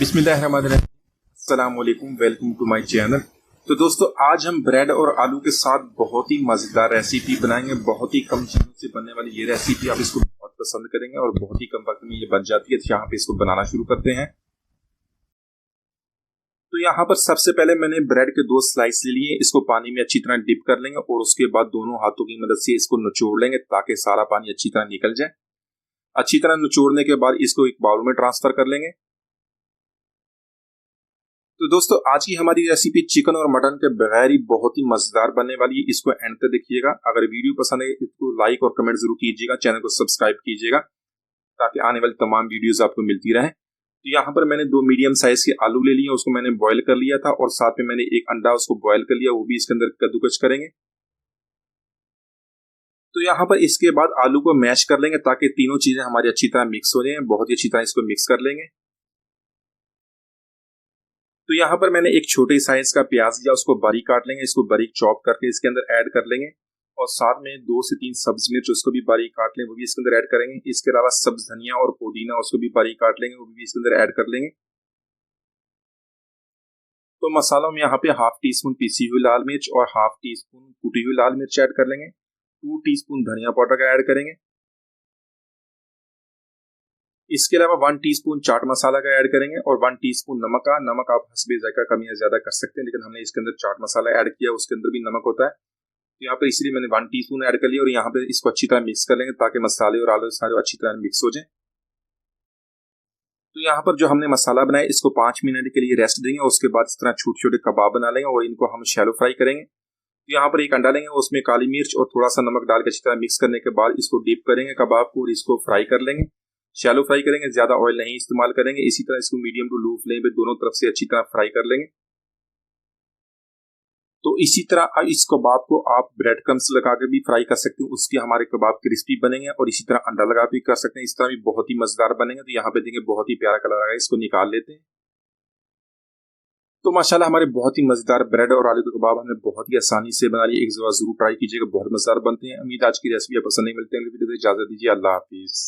बिस्मिल्लाहिर्रहमानिर्रहीम। अस्सलाम वालेकुम, वेलकम टू माय चैनल। तो दोस्तों, आज हम ब्रेड और आलू के साथ बहुत ही मज़ेदार रेसिपी बनाएंगे। बहुत ही कम चीज़ों से बनने वाली ये रेसिपी आप इसको बहुत पसंद करेंगे और बहुत ही कम वक्त में ये बन जाती है। तो यहाँ पे इसको बनाना शुरू करते हैं। तो यहाँ पर सबसे पहले मैंने ब्रेड के 2 स्लाइस ले लिए। इसको पानी में अच्छी तरह डिप कर लेंगे और उसके बाद दोनों हाथों की मदद से इसको निचोड़ लेंगे ताकि सारा पानी अच्छी तरह निकल जाए। अच्छी तरह निचोड़ने के बाद इसको एक बाउल में ट्रांसफर कर लेंगे। तो दोस्तों, आज की हमारी रेसिपी चिकन और मटन के बगैर ही बहुत ही मजेदार बनने वाली है। इसको एंड तक देखिएगा। अगर वीडियो पसंद है इसको लाइक और कमेंट जरूर कीजिएगा। चैनल को सब्सक्राइब कीजिएगा ताकि आने वाली तमाम वीडियोस आपको मिलती रहे। तो यहाँ पर मैंने 2 मीडियम साइज के आलू ले लिए, उसको मैंने बॉईल कर लिया था और साथ में मैंने एक अंडा उसको बॉईल कर लिया, वो भी इसके अंदर कद्दूकस करेंगे। तो यहाँ पर इसके बाद आलू को मैश कर लेंगे ताकि तीनों चीजें हमारी अच्छी तरह मिक्स हो जाए। बहुत ही अच्छी तरह इसको मिक्स कर लेंगे। तो यहाँ पर मैंने एक छोटे साइज का प्याज लिया, उसको बारीक काट लेंगे। इसको बारीक चॉप करके इसके अंदर ऐड कर लेंगे और साथ में 2 से 3 सब्ज मिर्च उसको भी बारीक काट लेंगे, वो भी इसके अंदर ऐड करेंगे। इसके अलावा सब्ज धनिया और पुदीना उसको भी बारीक काट लेंगे, वो भी इसके अंदर ऐड कर लेंगे। तो मसालों में यहाँ पे हाफ टी स्पून पीसी हुई लाल मिर्च और हाफ टी स्पून कुटी हुई लाल मिर्च ऐड कर लेंगे। 2 टीस्पून धनिया पाउडर का ऐड करेंगे। इसके अलावा 1 टीस्पून चाट मसाला का ऐड करेंगे और 1 टीस्पून नमक का। नमक आप हस्बे जायका कम या ज्यादा कर सकते हैं, लेकिन हमने इसके अंदर चाट मसाला ऐड किया, उसके अंदर भी नमक होता है। तो यहाँ पर इसलिए मैंने 1 टीस्पून ऐड कर लिया और यहाँ पे इसको अच्छी तरह मिक्स कर लेंगे ताकि मसाले और आलू सारे अच्छी तरह मिक्स हो जाए। तो यहाँ पर जो हमने मसाला बनाया इसको 5 मिनट के लिए रेस्ट देंगे और उसके बाद इस तरह छोटे छोटे कबाब बना लेंगे और इनको हम शैलो फ्राई करेंगे। तो यहाँ पर एक अंडा लेंगे, उसमें काली मिर्च और थोड़ा सा नमक डाल के अच्छी तरह मिक्स करने के बाद इसको डीप करेंगे कबाब को और इसको फ्राई कर लेंगे। शैलो फ्राई करेंगे, ज्यादा ऑयल नहीं इस्तेमाल करेंगे। इसी तरह इसको मीडियम टू लो फ्लेम पे दोनों तरफ से अच्छी तरह फ्राई कर लेंगे। तो इसी तरह इस कबाब को आप ब्रेड क्रम्स लगा के भी फ्राई कर सकते हो, उसके हमारे कबाब क्रिस्पी बनेंगे। और इसी तरह अंडा लगा भी कर सकते हैं, इस तरह भी बहुत ही मजेदार बनेंगे। तो यहाँ पे देखिए बहुत ही प्यारा कलर आएगा, इसको निकाल लेते हैं। तो माशाल्लाह हमारे बहुत ही मजेदार ब्रेड और आलू के कबाब हमने बहुत ही आसानी से बना लिए। एक जरूर ट्राई कीजिएगा, बहुत मजेदार बनते हैं। उम्मीद आज की रेसिपी पसंद नहीं। मिलते हैं, इजाजत दीजिए, अल्लाह हाफिज।